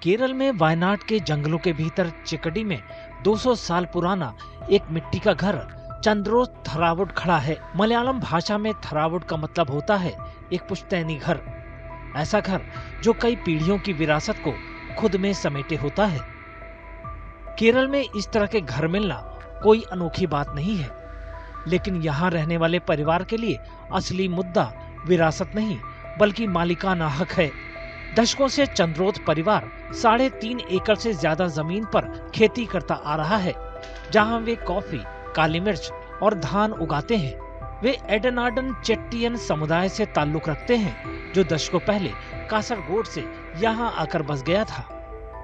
केरल में वायनाड के जंगलों के भीतर चिकडी में 200 साल पुराना एक मिट्टी का घर चंद्रोस थरावुड खड़ा है। मलयालम भाषा में थरावुड का मतलब होता है एक पुश्तैनी घर। ऐसा घर जो कई पीढ़ियों की विरासत को खुद में समेटे होता है। केरल में इस तरह के घर मिलना कोई अनोखी बात नहीं है, लेकिन यहाँ रहने वाले परिवार के लिए असली मुद्दा विरासत नहीं बल्कि मालिकाना हक है। दशकों से चंद्रोत परिवार 3.5 एकड़ से ज्यादा जमीन पर खेती करता आ रहा है, जहां वे कॉफी, काली मिर्च और धान उगाते हैं। वे एडनाडन चेट्टियन समुदाय से ताल्लुक रखते हैं, जो दशकों पहले कासरगोड से यहां आकर बस गया था।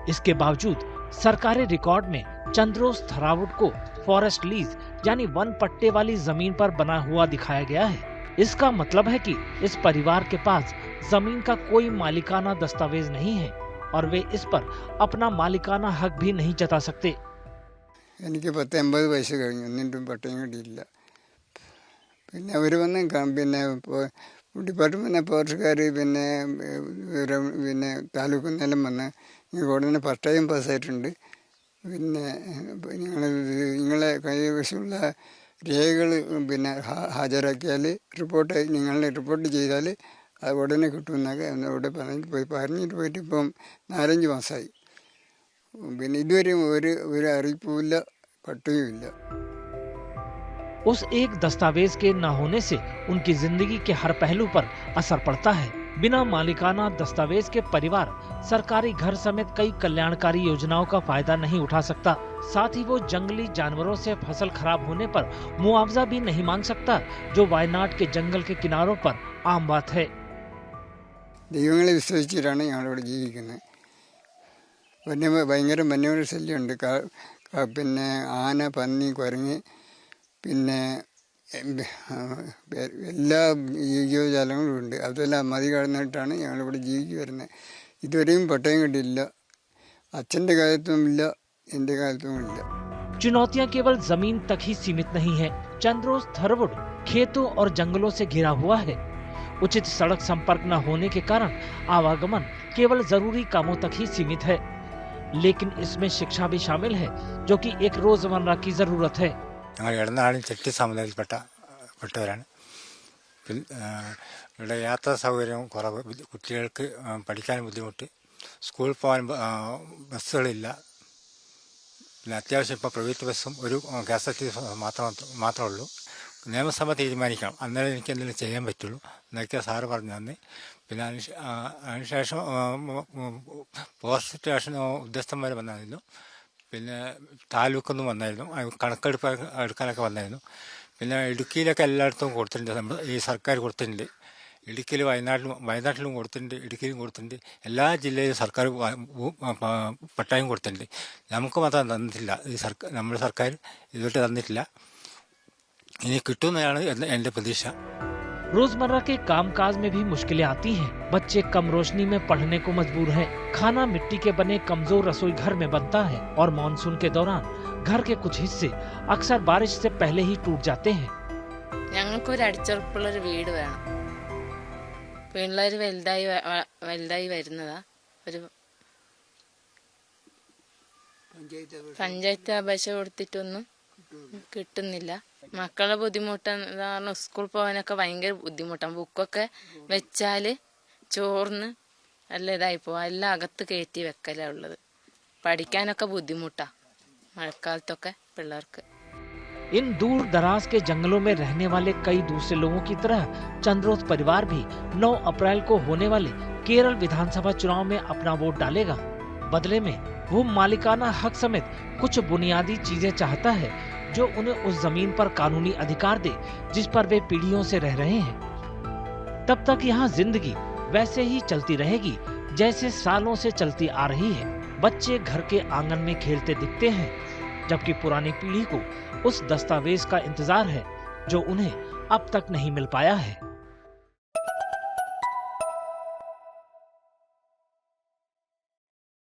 इसके बावजूद सरकारी रिकॉर्ड में चंद्रोस थरावुड को फॉरेस्ट लीज यानी वन पट्टे वाली जमीन पर बना हुआ दिखाया गया है। इसका मतलब है कि इस परिवार के पास जमीन का कोई मालिकाना दस्तावेज नहीं है और वे इस पर अपना मालिकाना हक भी नहीं जता सकते। എനിക്ക് 80 വയസ്സ് കഴിഞ്ഞു, എന്നിട്ടും പട്ടയം കിട്ടിയില്ല. പിന്നെ അവർ വന്ന് പിന്നെ ഡിപ്പാർട്ട്മെന്റ് ഫോറസ്റ്റുകാർ പിന്നെ താലൂക്ക് നിലം വന്ന് ഉടനെ പട്ടയം പാസ്സായിട്ടുണ്ട്. പിന്നെ നിങ്ങളെ കൈവശമുള്ള രേഖകൾ ഹാജരാക്കിയാൽ നിങ്ങളെ റിപ്പോർട്ട് ചെയ്താൽ അത് ഉടനെ കിട്ടുമെന്നൊക്കെ ഇവിടെ പറഞ്ഞിട്ട് പോയിട്ട് ഇപ്പം 4-5 മാസമായി. പിന്നെ ഇതുവരെയും ഒരു അറിയിപ്പുമില്ല, പട്ടയവുമില്ല. उस एक दस्तावेज के न होने से उनकी जिंदगी के हर पहलू पर असर पड़ता है। बिना मालिकाना दस्तावेज के परिवार सरकारी घर समेत कई कल्याणकारी योजनाओं का फायदा नहीं उठा सकता। साथ ही वो जंगली जानवरों से फसल खराब होने पर मुआवजा भी नहीं मांग सकता, जो वायनाड के जंगल के किनारों पर आम बात है। ദൈവങ്ങളെ വിശ്വസിച്ചിട്ടാണ് ഞങ്ങളിവിടെ ജീവിക്കുന്നത്. ഭയങ്കര വന്യമൃഗ ശല്യമുണ്ട്. പിന്നെ ആന, പന്നി, കുരങ്ങ്, പിന്നെ എല്ലാ ജീവജാലങ്ങളും ഉണ്ട്. അതെല്ലാം മതി കടന്നിട്ടാണ് ഞങ്ങളിവിടെ ജീവിച്ചു വരുന്നത്. ഇതുവരെയും പട്ടയം കിട്ടിയില്ല. അച്ഛൻ്റെ കാലത്തുമില്ല, എൻ്റെ കാലത്തുമില്ല. चुनौतियां केवल जमीन तक ही सीमित नहीं है। चंद्रोस थरावुड खेतों और जंगलों से घिरा हुआ है। उचित सड़क संपर्क न होने के कारण आवागमन केवल जरूरी कामों तक ही सीमित है, लेकिन इसमें शिक्षा भी शामिल है, जो कि एक रोजमर्रा की जरूरत है। ഞങ്ങൾ ഇടനാടിൽ ചെട്ടി സമുദായത്തിൽപ്പെട്ടവരാണ്. ഇവിടെ യാത്രാ സൗകര്യം കുറവ്, കുട്ടികൾക്ക് പഠിക്കാൻ ബുദ്ധിമുട്ട്, സ്കൂളിൽ പോകാൻ ബസ്സുകളില്ല. പിന്നെ അത്യാവശ്യം ഇപ്പോൾ പ്രൈവറ്റ് ബസ്സും ഒരു KSRTC മാത്രമേ ഉള്ളൂ. നിയമസഭ തീരുമാനിക്കണം, അന്നേരം എനിക്ക് എന്തെങ്കിലും ചെയ്യാൻ പറ്റുള്ളൂ എന്നൊക്കെ സാറ് പറഞ്ഞു തന്നെ. പിന്നെ അതിനുശേഷം ഫോറസ്റ്റ് സ്റ്റേഷൻ ഉദ്യോഗസ്ഥന്മാർ വന്നായിരുന്നു, പിന്നെ താലൂക്കൊന്നും വന്നായിരുന്നു, കണക്കെടുപ്പ് എടുക്കാനൊക്കെ വന്നായിരുന്നു. പിന്നെ ഇടുക്കിയിലൊക്കെ എല്ലായിടത്തും കൊടുത്തിട്ടുണ്ട്, നമ്മൾ ഈ സർക്കാർ കൊടുത്തിട്ടുണ്ട്. ഇടുക്കിയിൽ വയനാട്ടിലും കൊടുത്തിട്ടുണ്ട്, ഇടുക്കിയിലും കൊടുത്തിട്ടുണ്ട്. എല്ലാ ജില്ലയിലും സർക്കാർ പട്ടയം കൊടുത്തിട്ടുണ്ട്. നമുക്ക് മാത്രം തന്നിട്ടില്ല, ഈ നമ്മുടെ സർക്കാർ ഇതുവരെ തന്നിട്ടില്ല. इन्हें किटूनाയാണ് എൻ്റെ പ്രതീക്ഷ. रोजमर्रा के कामकाज में भी मुश्किलें आती हैं। बच्चे कम रोशनी में पढ़ने को मजबूर हैं। खाना मिट्टी के बने कमजोर रसोई घर में बनता है और मानसून के दौरान घर के कुछ हिस्से अक्सर बारिश से पहले ही टूट जाते हैं। ഞങ്ങൾക്ക് ഒരു അടിച്ചുറപ്പുള്ള ഒരു വീട് വേണം. പിള്ളേർ വലുതായി വരുന്നതാ. ഒരു പഞ്ചായത്ത് അപേക്ഷ കൊടുത്തിട്ടൊന്നും കിട്ടുന്നില്ല. മക്കളെ ബുദ്ധിമുട്ടാണ്, സ്കൂളിൽ പോകാനൊക്കെ ഭയങ്കര ബുദ്ധിമുട്ടാണ്. ബുക്കൊക്കെ വെച്ചാൽ ചോർന്ന് എല്ലാം ഇതായി പോവാ, എല്ലാം അകത്ത് കയറ്റി വെക്കലാണ് ഉള്ളത്. പഠിക്കാനൊക്കെ ബുദ്ധിമുട്ടാണ് മഴക്കാലത്തൊക്കെ പിള്ളേർക്ക്. इन दूर दराज के जंगलों में रहने वाले कई दूसरे लोगों की तरह चंद्रोस परिवार भी 9 अप्रैल को होने वाले केरल विधानसभा चुनाव में अपना वोट डालेगा। बदले में वो मालिकाना हक समेत कुछ बुनियादी चीजें चाहता है, जो उन्हें उस जमीन पर कानूनी अधिकार दे जिस पर वे पीढ़ियों से रह रहे हैं। तब तक यहाँ जिंदगी वैसे ही चलती रहेगी जैसे सालों से चलती आ रही है। बच्चे घर के आंगन में खेलते दिखते हैं, जबकि पुरानी पीढ़ी को उस दस्तावेज का इंतजार है जो उन्हें अब तक नहीं मिल पाया है।